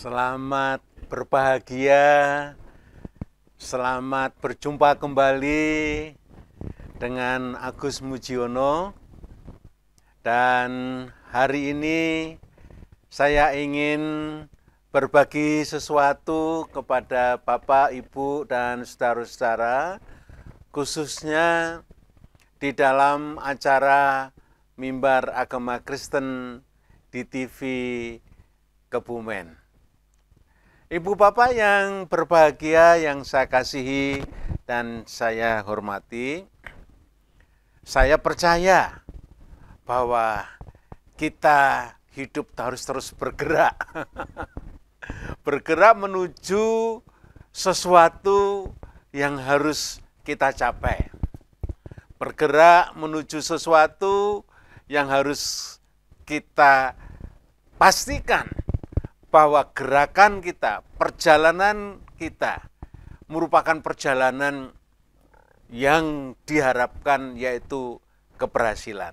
Selamat berbahagia, selamat berjumpa kembali dengan Agus Mujiono. Dan hari ini saya ingin berbagi sesuatu kepada Bapak, Ibu, dan saudara-saudara, khususnya di dalam acara Mimbar Agama Kristen di TV Kebumen. Ibu Bapak yang berbahagia, yang saya kasihi dan saya hormati, saya percaya bahwa kita hidup harus terus bergerak. Bergerak menuju sesuatu yang harus kita capai. Bergerak menuju sesuatu yang harus kita pastikan bahwa gerakan kita, perjalanan kita merupakan perjalanan yang diharapkan, yaitu keberhasilan.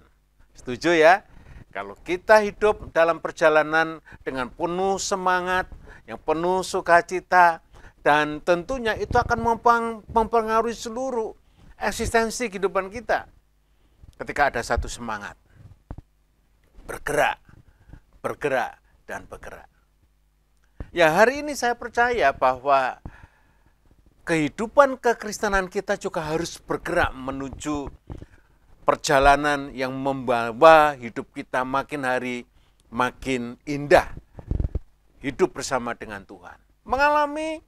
Setuju ya? Kalau kita hidup dalam perjalanan dengan penuh semangat, yang penuh sukacita, dan tentunya itu akan mempengaruhi seluruh eksistensi kehidupan kita. Ketika ada satu semangat, bergerak, bergerak, dan bergerak. Ya, hari ini saya percaya bahwa kehidupan kekristenan kita juga harus bergerak menuju perjalanan yang membawa hidup kita makin hari makin indah. Hidup bersama dengan Tuhan. Mengalami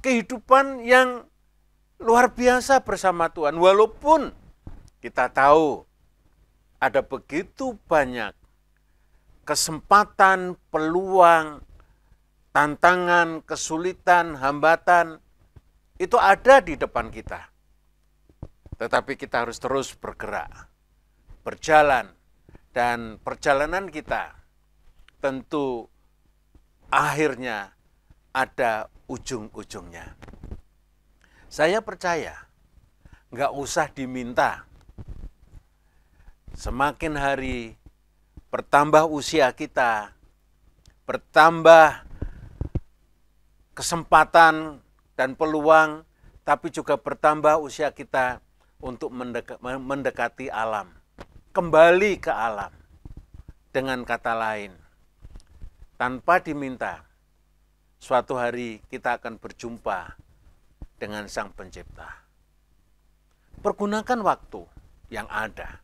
kehidupan yang luar biasa bersama Tuhan. Walaupun kita tahu ada begitu banyak kesempatan, peluang, tantangan, kesulitan, hambatan, itu ada di depan kita. Tetapi kita harus terus bergerak, berjalan, dan perjalanan kita tentu akhirnya ada ujung-ujungnya. Saya percaya, nggak usah diminta. Semakin hari bertambah usia kita, bertambah kesempatan dan peluang, tapi juga bertambah usia kita untuk mendekati alam, kembali ke alam. Dengan kata lain, tanpa diminta, suatu hari kita akan berjumpa dengan Sang Pencipta. Pergunakan waktu yang ada,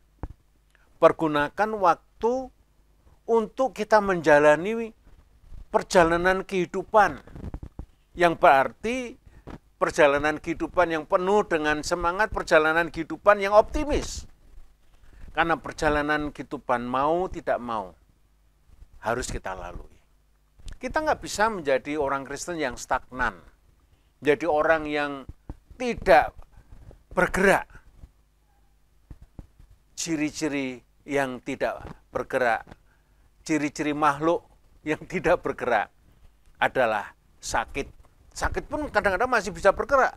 pergunakan waktu untuk kita menjalani perjalanan kehidupan, yang berarti perjalanan kehidupan yang penuh dengan semangat, perjalanan kehidupan yang optimis. Karena perjalanan kehidupan mau tidak mau harus kita lalui. Kita nggak bisa menjadi orang Kristen yang stagnan, menjadi orang yang tidak bergerak. Ciri-ciri yang tidak bergerak, ciri-ciri makhluk yang tidak bergerak adalah sakit. Sakit pun kadang-kadang masih bisa bergerak.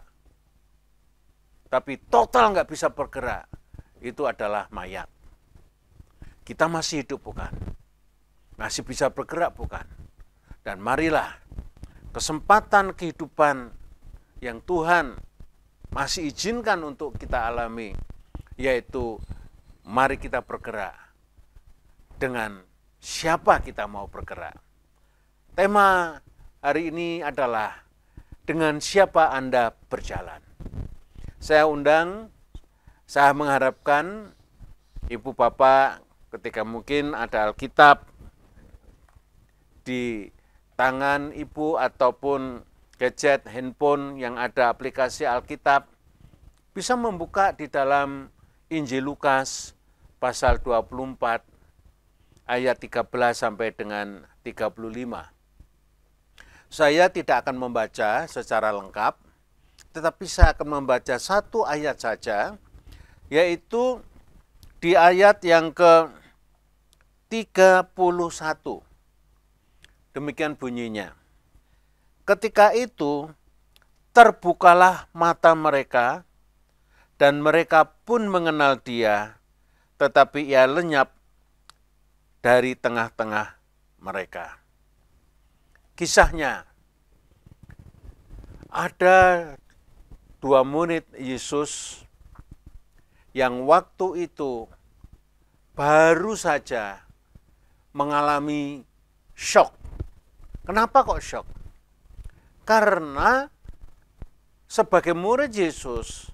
Tapi total nggak bisa bergerak, itu adalah mayat. Kita masih hidup bukan? Masih bisa bergerak bukan? Dan marilah kesempatan kehidupan yang Tuhan masih izinkan untuk kita alami, yaitu mari kita bergerak dengan siapa kita mau bergerak. Tema hari ini adalah dengan siapa Anda berjalan. Saya mengharapkan Ibu Bapak ketika mungkin ada Alkitab di tangan Ibu ataupun gadget, handphone yang ada aplikasi Alkitab, bisa membuka di dalam Injil Lukas pasal 24 ayat 13 sampai dengan 35. Saya tidak akan membaca secara lengkap, tetapi saya akan membaca satu ayat saja, yaitu di ayat yang ke-31. Demikian bunyinya. Ketika itu, terbukalah mata mereka, dan mereka pun mengenal Dia, tetapi Ia lenyap dari tengah-tengah mereka. kisahnya. Ada dua murid Yesus yang waktu itu baru saja mengalami syok. Kenapa kok syok? Karena sebagai murid Yesus,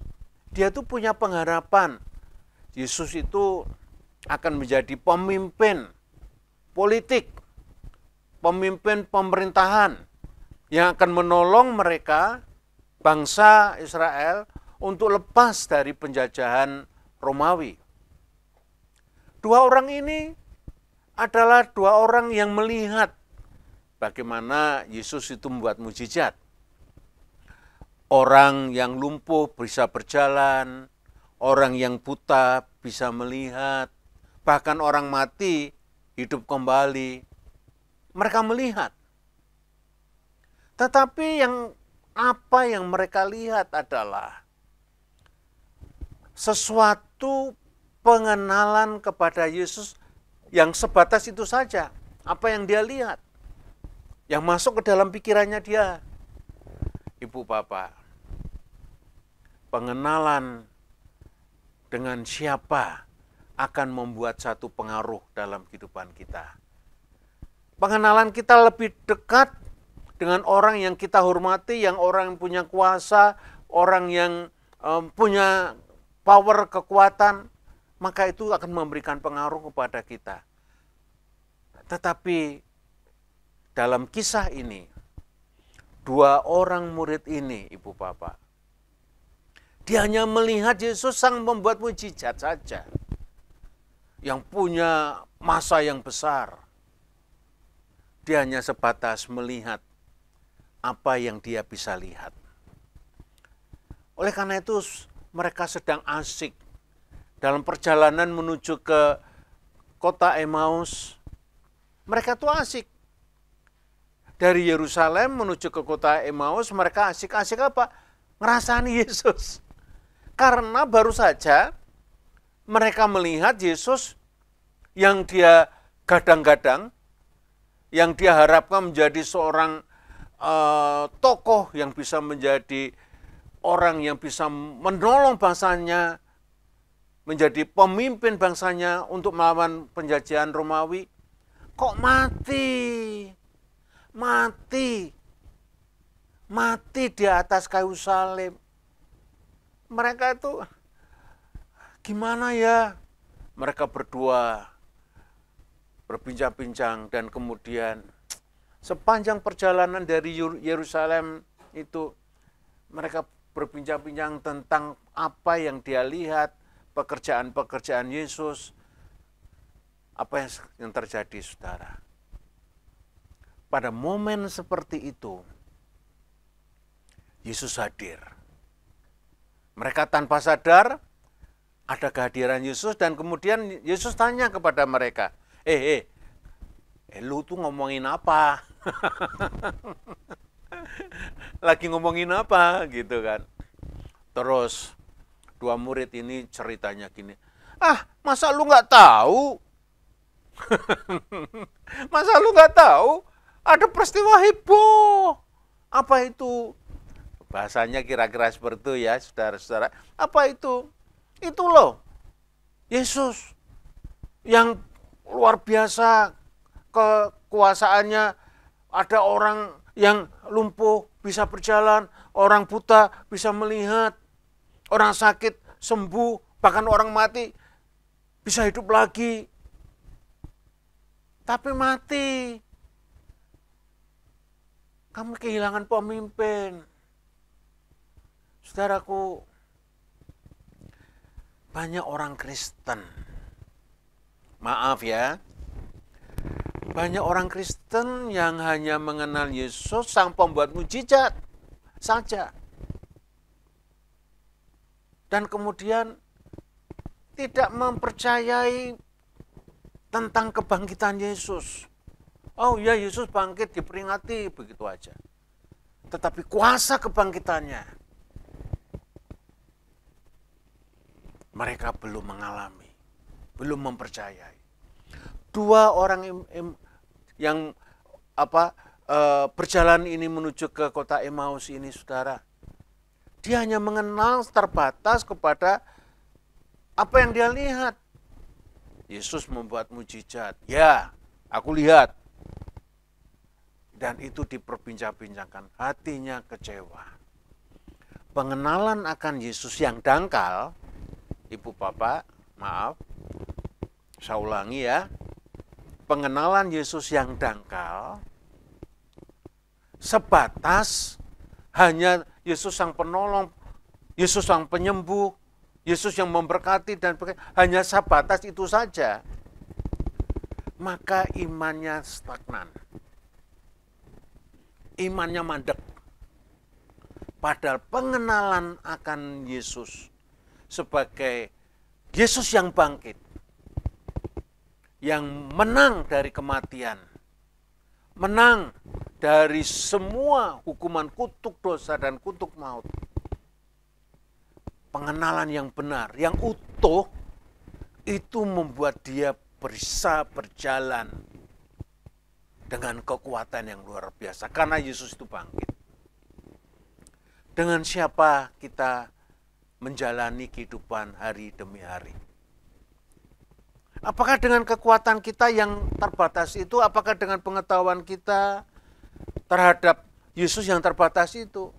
dia tuh punya pengharapan. Yesus itu akan menjadi pemimpin politik, pemimpin pemerintahan yang akan menolong mereka, bangsa Israel, untuk lepas dari penjajahan Romawi. Dua orang ini adalah dua orang yang melihat bagaimana Yesus itu membuat mujizat. Orang yang lumpuh bisa berjalan, orang yang buta bisa melihat, bahkan orang mati hidup kembali. Mereka melihat. Tetapi apa yang mereka lihat adalah sesuatu pengenalan kepada Yesus yang sebatas itu saja. Apa yang dia lihat, yang masuk ke dalam pikirannya dia. Ibu bapak, pengenalan dengan siapa akan membuat satu pengaruh dalam kehidupan kita. Pengenalan kita lebih dekat dengan orang yang kita hormati, yang orang yang punya kuasa, orang yang punya power, kekuatan, maka itu akan memberikan pengaruh kepada kita. Tetapi dalam kisah ini, dua orang murid ini, ibu bapak, dia hanya melihat Yesus sang membuat mujizat saja, yang punya masa yang besar. Dia hanya sebatas melihat apa yang dia bisa lihat. Oleh karena itu, mereka sedang asik dalam perjalanan menuju ke kota Emmaus. Mereka tuh asik. Dari Yerusalem menuju ke kota Emmaus, mereka asik-asik apa? Ngerasani Yesus. Karena baru saja mereka melihat Yesus yang dia gadang-gadang, yang dia harapkan menjadi seorang tokoh yang bisa menjadi orang yang bisa menolong bangsanya, menjadi pemimpin bangsanya untuk melawan penjajahan Romawi. Kok mati di atas kayu salib. Mereka itu gimana ya? Mereka berdua berbincang-bincang dan kemudian sepanjang perjalanan dari Yerusalem itu mereka berbincang-bincang tentang apa yang dia lihat, pekerjaan-pekerjaan Yesus. Apa yang terjadi, saudara? Pada momen seperti itu, Yesus hadir. Mereka tanpa sadar ada kehadiran Yesus dan kemudian Yesus tanya kepada mereka, lu tuh ngomongin apa? Lagi ngomongin apa gitu kan. Terus dua murid ini ceritanya gini, masa lu nggak tahu? Masa lu nggak tahu? Ada peristiwa heboh. Apa itu? Bahasanya kira-kira seperti itu ya, saudara-saudara. Apa itu? Itu loh, Yesus yang luar biasa kekuasaannya. Ada orang yang lumpuh bisa berjalan, orang buta bisa melihat, orang sakit sembuh, bahkan orang mati bisa hidup lagi. Tapi mati. Kamu kehilangan pemimpin. Saudaraku, banyak orang Kristen, maaf ya, banyak orang Kristen yang hanya mengenal Yesus sang pembuat mujizat saja. Dan kemudian tidak mempercayai tentang kebangkitan Yesus. Oh ya, Yesus bangkit, diperingati, begitu aja. Tetapi kuasa kebangkitannya mereka belum mengalami, belum mempercayai. Dua orang yang berjalan ini menuju ke kota Emmaus ini, saudara. Dia hanya mengenal terbatas kepada apa yang dia lihat. Yesus membuat mujizat. Ya, aku lihat. Dan itu diperbincang-bincangkan. Hatinya kecewa. Pengenalan akan Yesus yang dangkal, Ibu Bapak, maaf, saya ulangi ya. Pengenalan Yesus yang dangkal, sebatas hanya Yesus sang penolong, Yesus sang penyembuh, Yesus yang memberkati, dan hanya sebatas itu saja, maka imannya stagnan. Imannya mandek. Padahal pengenalan akan Yesus sebagai Yesus yang bangkit, yang menang dari kematian, menang dari semua hukuman kutuk dosa dan kutuk maut. Pengenalan yang benar, yang utuh, itu membuat dia bisa berjalan dengan kekuatan yang luar biasa. Karena Yesus itu bangkit. Dengan siapa kita menjalani kehidupan hari demi hari? Apakah dengan kekuatan kita yang terbatas itu? Apakah dengan pengetahuan kita terhadap Yesus yang terbatas itu?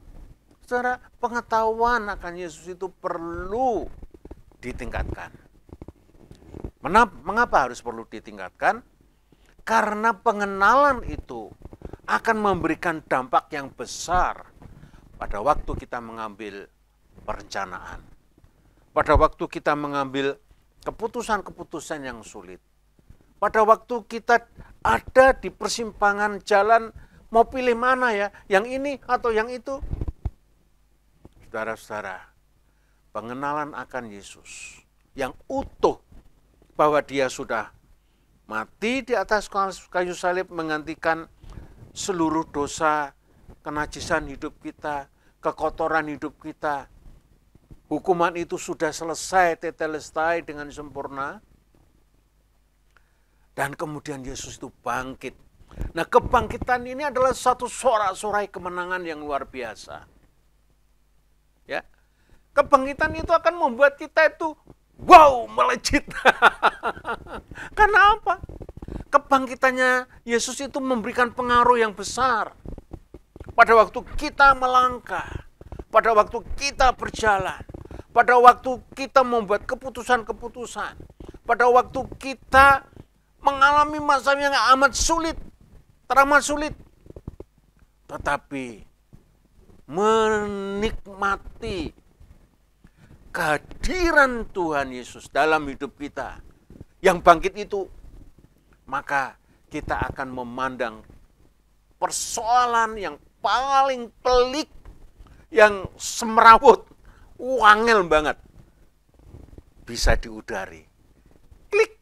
Saudara, pengetahuan akan Yesus itu perlu ditingkatkan. Mengapa harus perlu ditingkatkan? Karena pengenalan itu akan memberikan dampak yang besar pada waktu kita mengambil perencanaan. Pada waktu kita mengambil keputusan-keputusan yang sulit. Pada waktu kita ada di persimpangan jalan, mau pilih mana ya, yang ini atau yang itu. Saudara-saudara, pengenalan akan Yesus yang utuh, bahwa dia sudah mati di atas kayu salib menggantikan seluruh dosa, kenajisan hidup kita, kekotoran hidup kita. Hukuman itu sudah selesai, tetelestai dengan sempurna. Dan kemudian Yesus itu bangkit. Nah, kebangkitan ini adalah satu sorak-sorai kemenangan yang luar biasa. Ya, kebangkitan itu akan membuat kita itu wow, melejit. Karena apa? Kebangkitannya Yesus itu memberikan pengaruh yang besar. Pada waktu kita melangkah, pada waktu kita berjalan, pada waktu kita membuat keputusan-keputusan, pada waktu kita mengalami masa yang amat sulit, teramat sulit, tetapi menikmati kehadiran Tuhan Yesus dalam hidup kita yang bangkit itu, maka kita akan memandang persoalan yang paling pelik, yang semrawut, wangel banget, bisa diudari. Klik.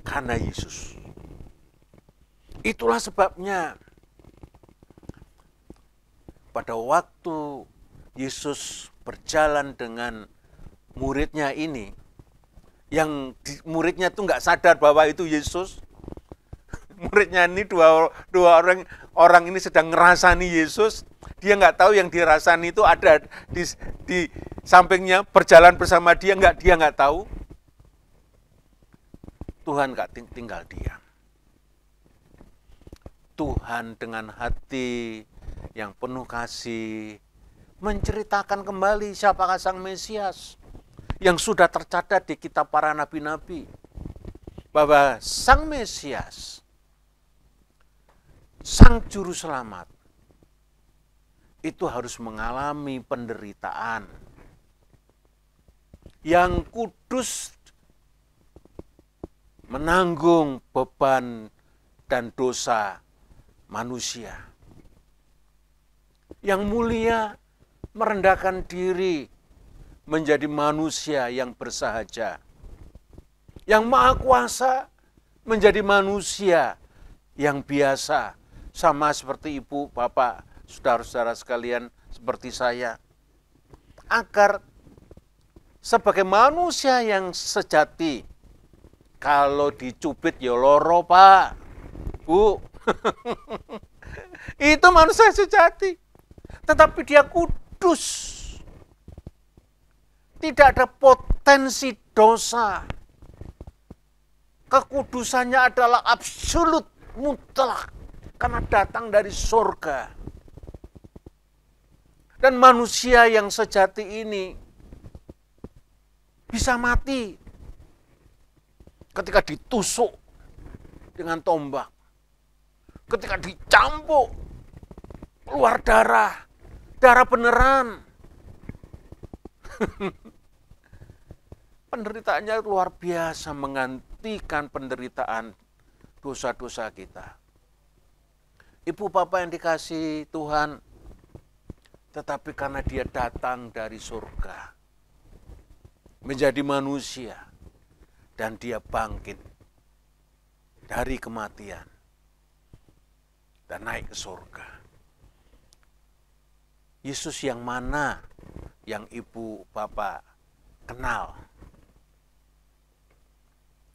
Karena Yesus. Itulah sebabnya pada waktu Yesus berjalan dengan muridnya ini, yang muridnya tuh nggak sadar bahwa itu Yesus. Muridnya ini dua orang ini sedang ngerasani Yesus. Dia nggak tahu yang dirasani itu ada di sampingnya, berjalan bersama dia nggak tahu. Tuhan nggak tinggal diam. Tuhan dengan hati yang penuh kasih menceritakan kembali siapakah Sang Mesias yang sudah tercatat di kitab para nabi-nabi, bahwa Sang Mesias, Sang Juru Selamat, itu harus mengalami penderitaan yang kudus, menanggung beban dan dosa manusia. Yang mulia merendahkan diri menjadi manusia yang bersahaja. Yang maha kuasa menjadi manusia yang biasa, sama seperti ibu, bapak, saudara-saudara sekalian, seperti saya. Agar sebagai manusia yang sejati, Kalau dicubit ya loro, Pak. Bu. Itu manusia sejati. Tetapi dia kudus. Tidak ada potensi dosa. Kekudusannya adalah absolut, mutlak. Karena datang dari surga. Dan manusia yang sejati ini bisa mati ketika ditusuk dengan tombak. Ketika dicambuk, keluar darah. Darah beneran. Penderitaannya luar biasa, menggantikan penderitaan dosa-dosa kita. Ibu bapak yang dikasihi Tuhan, tetapi karena dia datang dari surga, menjadi manusia, dan dia bangkit dari kematian, dan naik ke surga. Yesus yang mana yang ibu bapak kenal?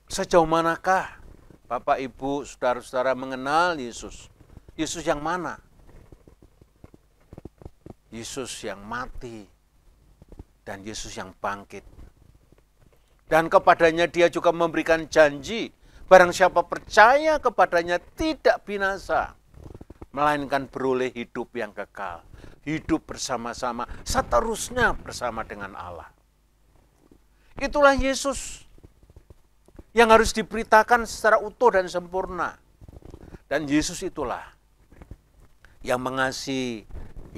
Sejauh manakah bapak ibu saudara-saudara mengenal Yesus? Yesus yang mana? Yesus yang mati dan Yesus yang bangkit. Dan kepadanya dia juga memberikan janji, barang siapa percaya kepadanya tidak binasa, melainkan beroleh hidup yang kekal. Hidup bersama-sama, seterusnya bersama dengan Allah. Itulah Yesus yang harus diberitakan secara utuh dan sempurna. Dan Yesus itulah yang mengasihi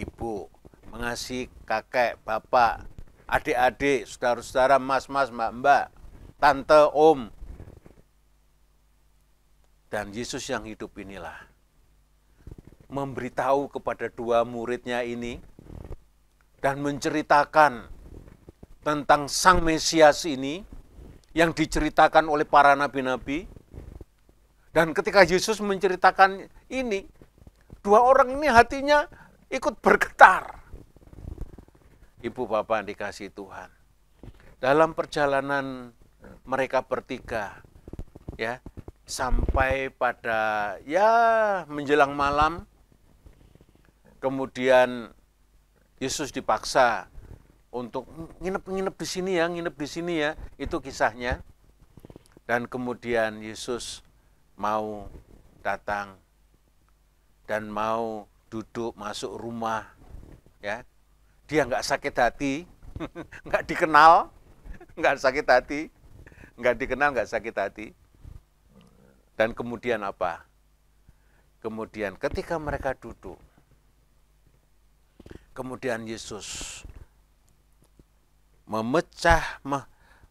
ibu, mengasihi kakek, bapak, adik-adik, saudara-saudara, mas-mas, mbak-mbak, tante, om. Dan Yesus yang hidup inilah memberitahu kepada dua muridnya ini dan menceritakan tentang Sang Mesias ini yang diceritakan oleh para nabi-nabi. Dan ketika Yesus menceritakan ini, dua orang ini hatinya ikut bergetar. Ibu bapak yang dikasihi Tuhan, dalam perjalanan mereka bertiga, ya, sampai pada menjelang malam, kemudian Yesus dipaksa untuk nginep di sini ya, itu kisahnya. Dan kemudian Yesus mau datang dan mau duduk masuk rumah, ya. Dia nggak sakit hati, nggak dikenal, nggak sakit hati, nggak dikenal, nggak sakit hati. Dan kemudian apa? Kemudian ketika mereka duduk, kemudian Yesus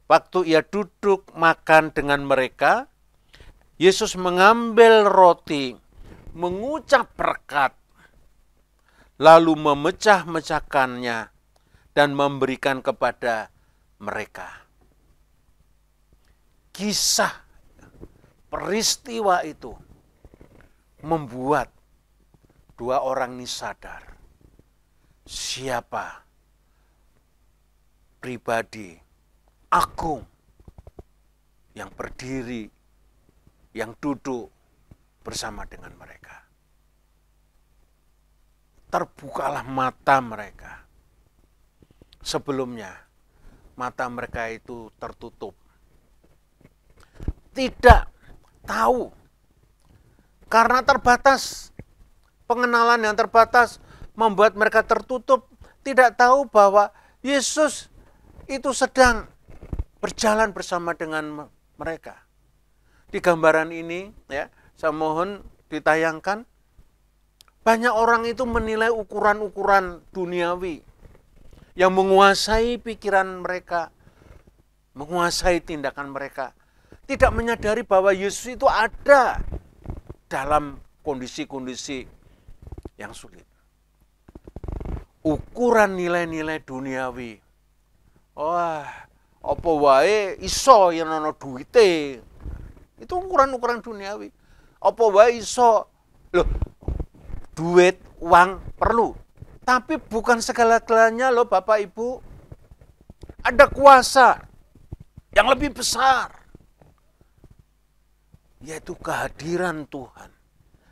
waktu ia duduk makan dengan mereka, Yesus mengambil roti, mengucap berkat, lalu memecah-mecahkannya dan memberikan kepada mereka. Kisah peristiwa itu membuat dua orang ini sadar siapa pribadi agung yang berdiri, yang duduk bersama dengan mereka. Terbukalah mata mereka. Sebelumnya, mata mereka itu tertutup. Tidak tahu. Karena terbatas. Pengenalan yang terbatas membuat mereka tertutup. Tidak tahu bahwa Yesus itu sedang berjalan bersama dengan mereka. Di gambaran ini, ya, saya mohon ditayangkan. Banyak orang itu menilai ukuran-ukuran duniawi yang menguasai pikiran mereka, menguasai tindakan mereka. Tidak menyadari bahwa Yesus itu ada dalam kondisi-kondisi yang sulit. Ukuran nilai-nilai duniawi. Wah, apa wae iso yen ana duwite. Itu ukuran-ukuran duniawi. Apa wae iso. Loh, duit, uang perlu. Tapi bukan segala-galanya loh Bapak Ibu. Ada kuasa yang lebih besar. yaitu kehadiran Tuhan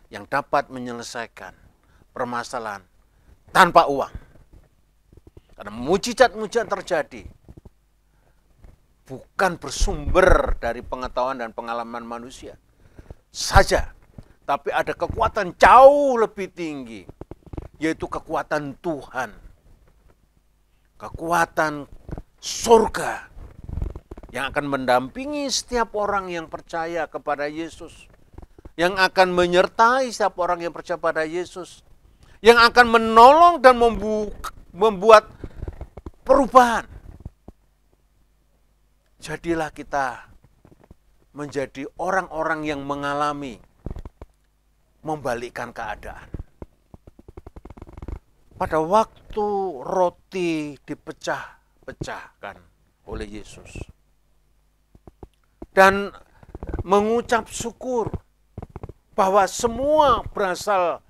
yang dapat menyelesaikan permasalahan tanpa uang. Karena mujizat-mujizat terjadi bukan bersumber dari pengetahuan dan pengalaman manusia saja, tapi ada kekuatan jauh lebih tinggi, yaitu kekuatan Tuhan, kekuatan surga yang akan mendampingi setiap orang yang percaya kepada Yesus, yang akan menyertai setiap orang yang percaya pada Yesus, yang akan menolong dan membuat perubahan. Jadilah kita menjadi orang-orang yang mengalami membalikkan keadaan. Pada waktu roti dipecah-pecahkan oleh Yesus dan mengucap syukur bahwa semua berasal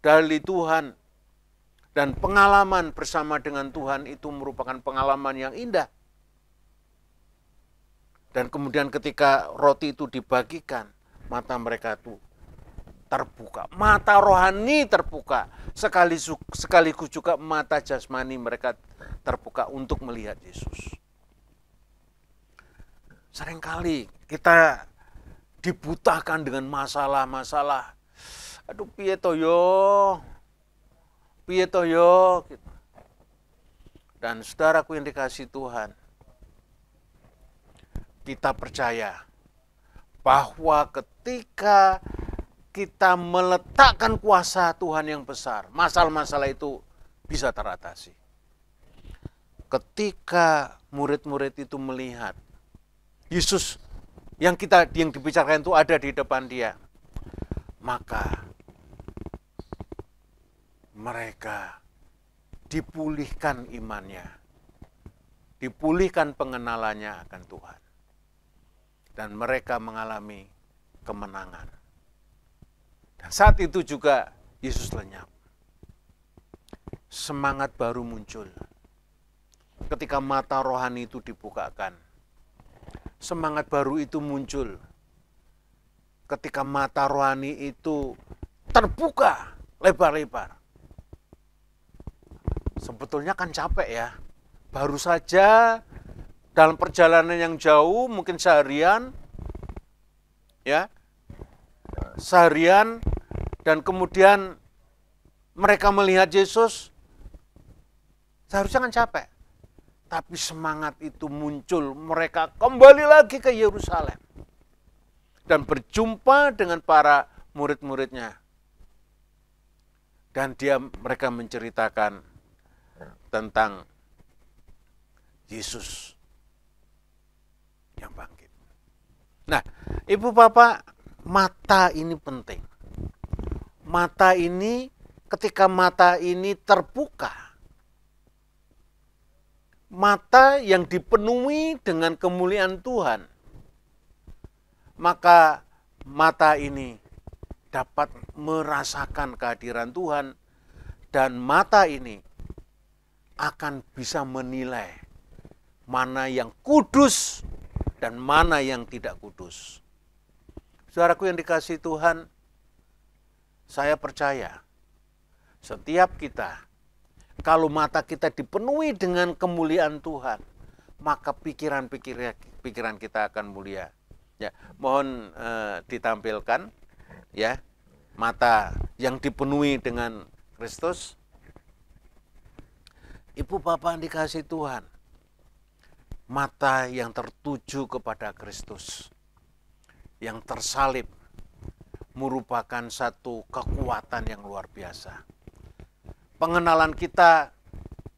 dari Tuhan dan pengalaman bersama dengan Tuhan itu merupakan pengalaman yang indah. Dan kemudian ketika roti itu dibagikan, mata mereka itu terbuka, mata rohani terbuka, sekaligus juga mata jasmani mereka terbuka untuk melihat Yesus. Seringkali kita dibutakan dengan masalah-masalah. Aduh, piye to yo? Gitu. Dan saudaraku yang dikasihi Tuhan, kita percaya bahwa ketika kita meletakkan kuasa Tuhan yang besar, masalah-masalah itu bisa teratasi. Ketika murid-murid itu melihat Yesus yang dibicarakan itu ada di depan dia, maka mereka dipulihkan imannya, dipulihkan pengenalannya akan Tuhan. Dan mereka mengalami kemenangan. Dan saat itu juga Yesus lenyap. Semangat baru muncul. Ketika mata rohani itu dibukakan, semangat baru itu muncul. Ketika mata rohani itu terbuka lebar-lebar. Sebetulnya kan capek ya. Baru saja dalam perjalanan yang jauh, mungkin seharian, dan kemudian mereka melihat Yesus, seharusnya kan capek. Tapi semangat itu muncul, mereka kembali lagi ke Yerusalem dan berjumpa dengan para murid-muridnya. Dan mereka menceritakan tentang Yesus yang bangkit. Nah, Ibu Bapak, mata ini penting. Mata ini, ketika mata ini terbuka, mata yang dipenuhi dengan kemuliaan Tuhan, maka mata ini dapat merasakan kehadiran Tuhan, dan mata ini akan bisa menilai mana yang kudus dan mana yang tidak kudus. Saudaraku yang dikasihi Tuhan, saya percaya setiap kita, kalau mata kita dipenuhi dengan kemuliaan Tuhan, maka pikiran kita akan mulia. Ya, mohon ditampilkan ya, mata yang dipenuhi dengan Kristus. Ibu Bapak yang dikasihi Tuhan, mata yang tertuju kepada Kristus, yang tersalib, merupakan satu kekuatan yang luar biasa. Pengenalan kita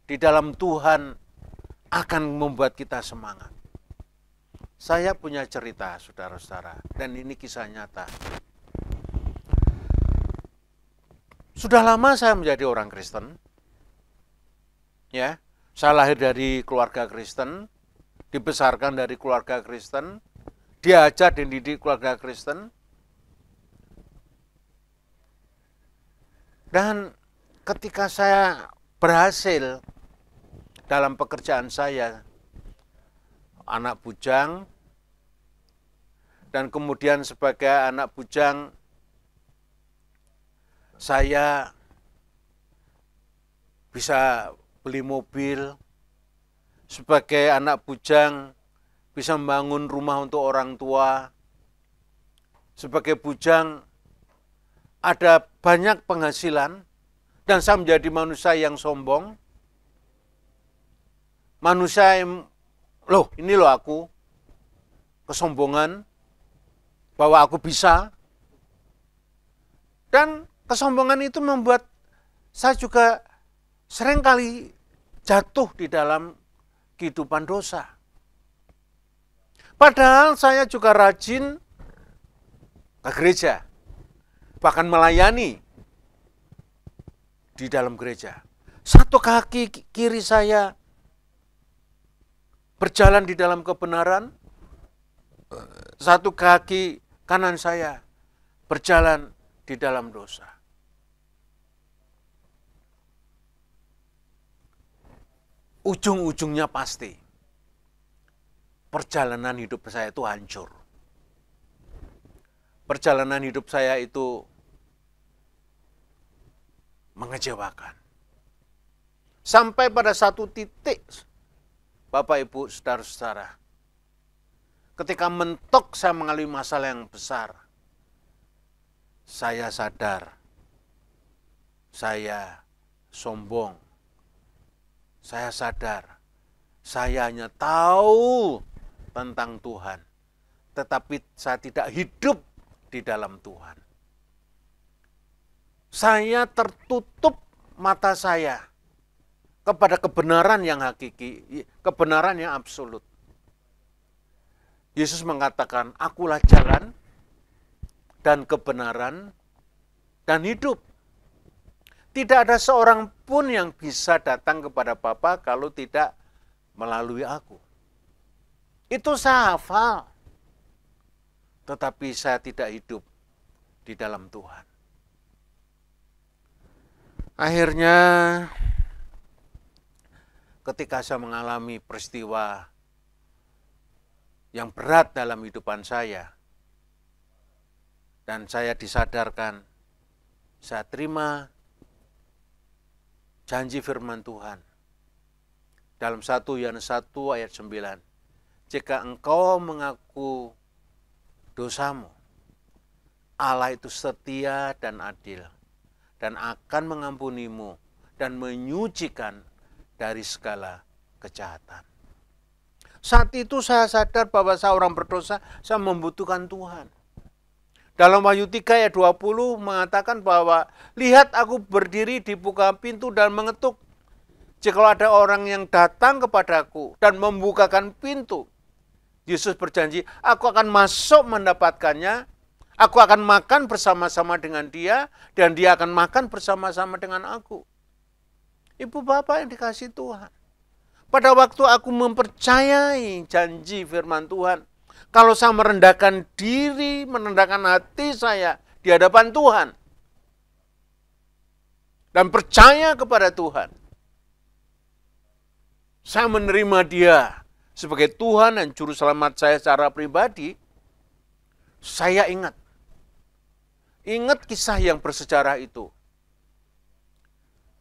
di dalam Tuhan akan membuat kita semangat. Saya punya cerita, saudara-saudara, dan ini kisah nyata. Sudah lama saya menjadi orang Kristen. Ya, saya lahir dari keluarga Kristen, dibesarkan dari keluarga Kristen, diajar dan dididik keluarga Kristen. Dan ketika saya berhasil dalam pekerjaan saya, anak bujang, Dan kemudian sebagai anak bujang, saya bisa beli mobil. Sebagai anak bujang, bisa membangun rumah untuk orang tua. Sebagai bujang, ada banyak penghasilan. Dan saya menjadi manusia yang sombong. Manusia yang, ini loh aku. Kesombongan. Bahwa aku bisa. Dan kesombongan itu membuat saya juga seringkali jatuh di dalam kehidupan dosa. Padahal saya juga rajin ke gereja. Bahkan melayani di dalam gereja. Satu kaki kiri saya berjalan di dalam kebenaran, satu kaki kanan saya berjalan di dalam dosa. Ujung-ujungnya pasti perjalanan hidup saya itu hancur. Perjalanan hidup saya itu mengecewakan. Sampai pada satu titik, Bapak, Ibu, saudara-saudara, ketika mentok saya mengalami masalah yang besar, saya sadar, saya sombong, saya sadar, saya hanya tahu tentang Tuhan, tetapi saya tidak hidup di dalam Tuhan. Saya tertutup mata saya kepada kebenaran yang hakiki, kebenaran yang absolut. Yesus mengatakan, akulah jalan dan kebenaran dan hidup. Tidak ada seorang pun yang bisa datang kepada Bapa kalau tidak melalui aku. Itu saya hafal. Tetapi saya tidak hidup di dalam Tuhan. Akhirnya, ketika saya mengalami peristiwa yang berat dalam kehidupan saya, dan saya disadarkan, saya terima janji firman Tuhan. Dalam 1 Yohanes 1 ayat 9, jika engkau mengaku dosamu, Allah itu setia dan adil, dan akan mengampunimu dan menyucikan dari segala kejahatan. Saat itu saya sadar bahwa saya orang berdosa, saya membutuhkan Tuhan. Dalam Wahyu 3 ayat 20 mengatakan bahwa, lihat aku berdiri di buka pintu dan mengetuk. Jika ada orang yang datang kepadaku dan membukakan pintu, Yesus berjanji, aku akan masuk mendapatkannya, aku akan makan bersama-sama dengan dia, dan dia akan makan bersama-sama dengan aku. Ibu bapak yang dikasihi Tuhan. Pada waktu aku mempercayai janji firman Tuhan, kalau saya merendahkan diri, merendahkan hati saya di hadapan Tuhan, dan percaya kepada Tuhan, saya menerima dia sebagai Tuhan dan Juru Selamat saya secara pribadi, saya ingat kisah yang bersejarah itu,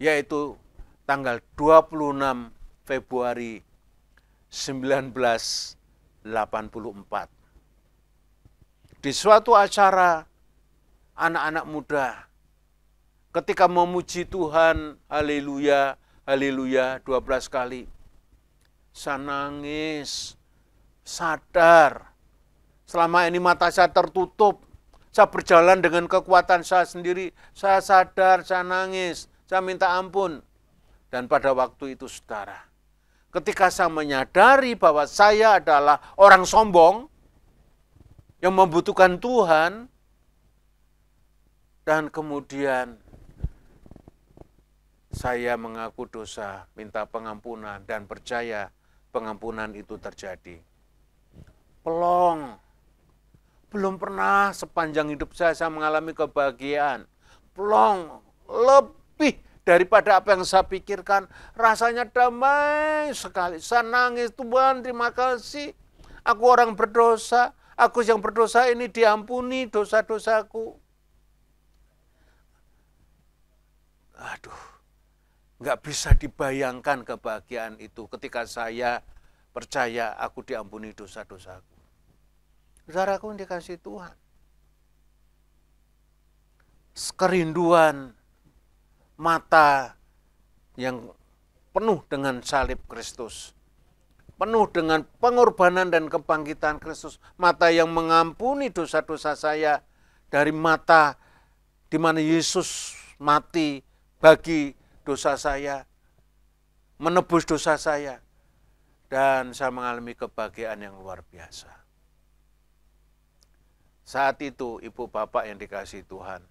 yaitu tanggal 26 Februari 1984. Di suatu acara anak-anak muda, ketika memuji Tuhan, haleluya, haleluya, 12 kali, saya nangis, sadar, selama ini mata saya tertutup, saya berjalan dengan kekuatan saya sendiri, saya sadar, saya nangis, saya minta ampun. Dan pada waktu itu, saudara, ketika saya menyadari bahwa saya adalah orang sombong yang membutuhkan Tuhan, dan kemudian saya mengaku dosa, minta pengampunan, dan percaya pengampunan itu terjadi. Pelong, belum pernah sepanjang hidup saya mengalami kebahagiaan. Pelong, lebih daripada apa yang saya pikirkan, rasanya damai sekali. Saya nangis, Tuhan terima kasih. Aku orang berdosa, Aku yang berdosa ini diampuni dosa-dosaku. Aduh, nggak bisa dibayangkan kebahagiaan itu ketika saya percaya aku diampuni dosa-dosaku. Saudaraku yang dikasihi Tuhan. Kerinduan mata yang penuh dengan salib Kristus, penuh dengan pengorbanan dan kebangkitan Kristus, mata yang mengampuni dosa-dosa saya, dari mata di mana Yesus mati bagi dosa saya, menebus dosa saya, dan saya mengalami kebahagiaan yang luar biasa. Saat itu, ibu bapak yang dikasihi Tuhan,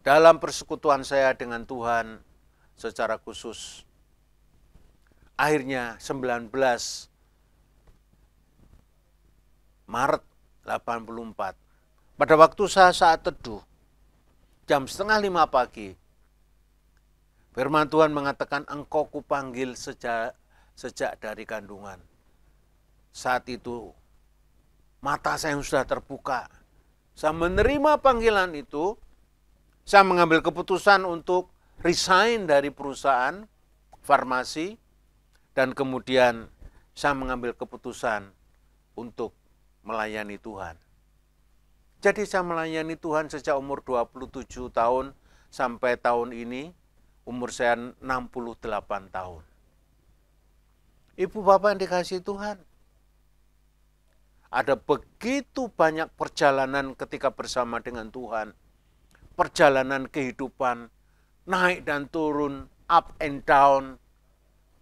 dalam persekutuan saya dengan Tuhan secara khusus, akhirnya 19 Maret 84, pada waktu saya saat teduh, jam 4:30 pagi, firman Tuhan mengatakan, engkau kupanggil sejak dari kandungan. Saat itu, mata saya sudah terbuka. Saya menerima panggilan itu. Saya mengambil keputusan untuk resign dari perusahaan farmasi, dan kemudian saya mengambil keputusan untuk melayani Tuhan. Jadi saya melayani Tuhan sejak umur 27 tahun sampai tahun ini, umur saya 68 tahun. Ibu bapak yang dikasihi Tuhan, ada begitu banyak perjalanan ketika bersama dengan Tuhan. Perjalanan kehidupan, naik dan turun, up and down,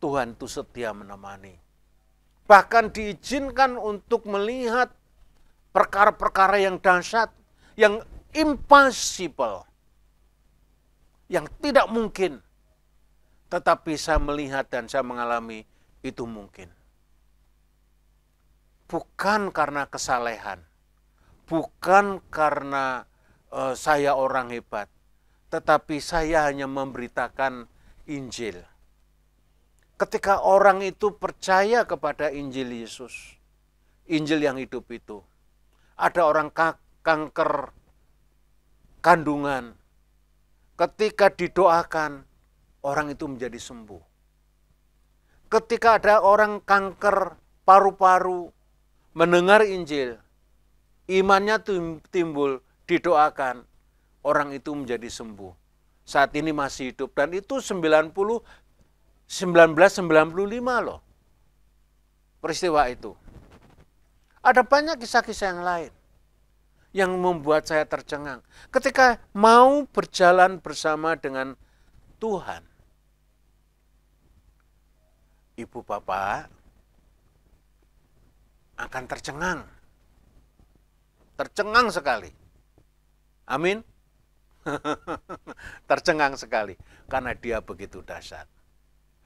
Tuhan itu setia menemani. Bahkan diizinkan untuk melihat perkara-perkara yang dahsyat, yang impossible, yang tidak mungkin. Tetapi saya melihat dan saya mengalami itu mungkin. Bukan karena kesalehan, bukan karena saya orang hebat, tetapi saya hanya memberitakan Injil. Ketika orang itu percaya kepada Injil Yesus, Injil yang hidup itu, ada orang kanker kandungan, ketika didoakan, orang itu menjadi sembuh. Ketika ada orang kanker paru-paru, mendengar Injil, imannya timbul, didoakan, orang itu menjadi sembuh. Saat ini masih hidup, dan itu 1995 loh. Peristiwa itu. Ada banyak kisah-kisah yang lain yang membuat saya tercengang. Ketika mau berjalan bersama dengan Tuhan, ibu bapak akan tercengang. Tercengang sekali. Amin. Tercengang sekali karena dia begitu dahsyat.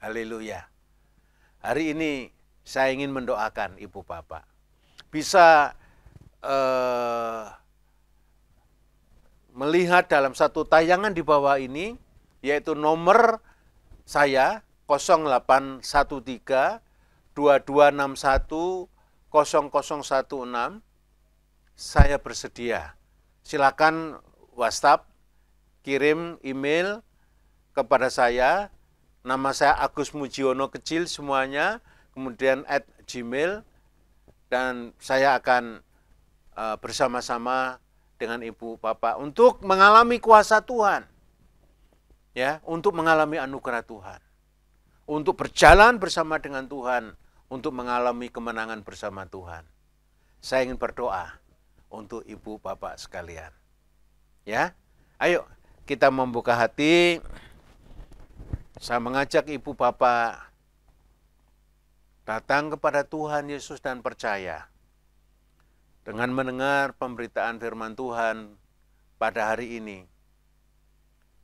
Haleluya. Hari ini saya ingin mendoakan ibu bapak bisa melihat dalam satu tayangan di bawah ini, yaitu nomor saya 0813 2261 0016. Saya bersedia. Silakan WhatsApp, kirim email kepada saya. Nama saya Agus Mujiono kecil semuanya, kemudian @gmail, dan saya akan bersama-sama dengan ibu bapak untuk mengalami kuasa Tuhan, ya, untuk mengalami anugerah Tuhan, untuk berjalan bersama dengan Tuhan, untuk mengalami kemenangan bersama Tuhan. Saya ingin berdoa untuk ibu bapak sekalian. Ya, ayo kita membuka hati. Saya mengajak ibu bapak datang kepada Tuhan Yesus dan percaya. Dengan mendengar pemberitaan firman Tuhan pada hari ini,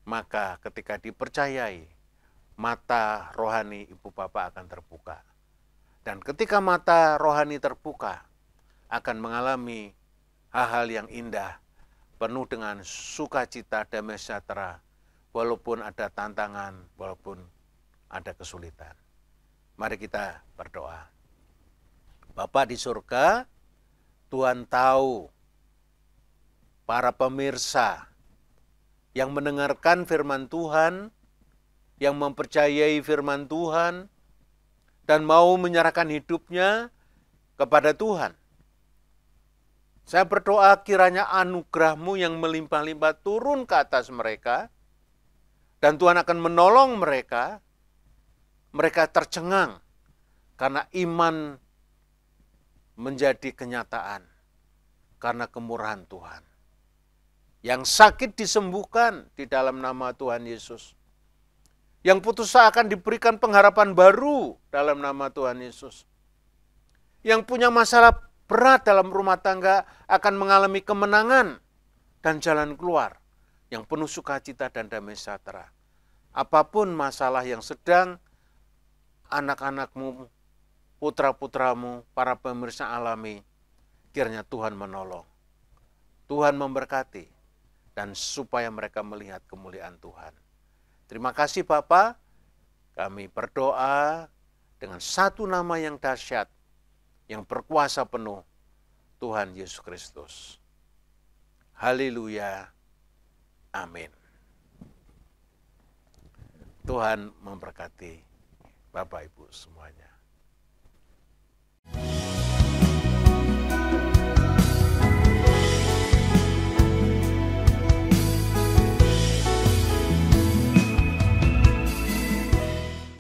maka ketika dipercayai, mata rohani ibu bapak akan terbuka. Dan ketika mata rohani terbuka, akan mengalami hal-hal yang indah, penuh dengan sukacita, damai sejahtera, walaupun ada tantangan, walaupun ada kesulitan. Mari kita berdoa. Bapa di surga, Tuhan tahu para pemirsa yang mendengarkan firman Tuhan, yang mempercayai firman Tuhan, dan mau menyerahkan hidupnya kepada Tuhan. Saya berdoa kiranya anugerah-Mu yang melimpah-limpah turun ke atas mereka, dan Tuhan akan menolong mereka. Mereka tercengang karena iman menjadi kenyataan karena kemurahan Tuhan. Yang sakit disembuhkan di dalam nama Tuhan Yesus. Yang putus asa akan diberikan pengharapan baru dalam nama Tuhan Yesus. Yang punya masalah berat dalam rumah tangga akan mengalami kemenangan dan jalan keluar yang penuh sukacita dan damai sejahtera. Apapun masalah yang sedang anak-anakmu, putra-putramu, para pemirsa alami, kiranya Tuhan menolong. Tuhan memberkati, dan supaya mereka melihat kemuliaan Tuhan. Terima kasih Bapa, kami berdoa dengan satu nama yang dahsyat, yang berkuasa penuh, Tuhan Yesus Kristus. Haleluya. Amin. Tuhan memberkati Bapak Ibu semuanya.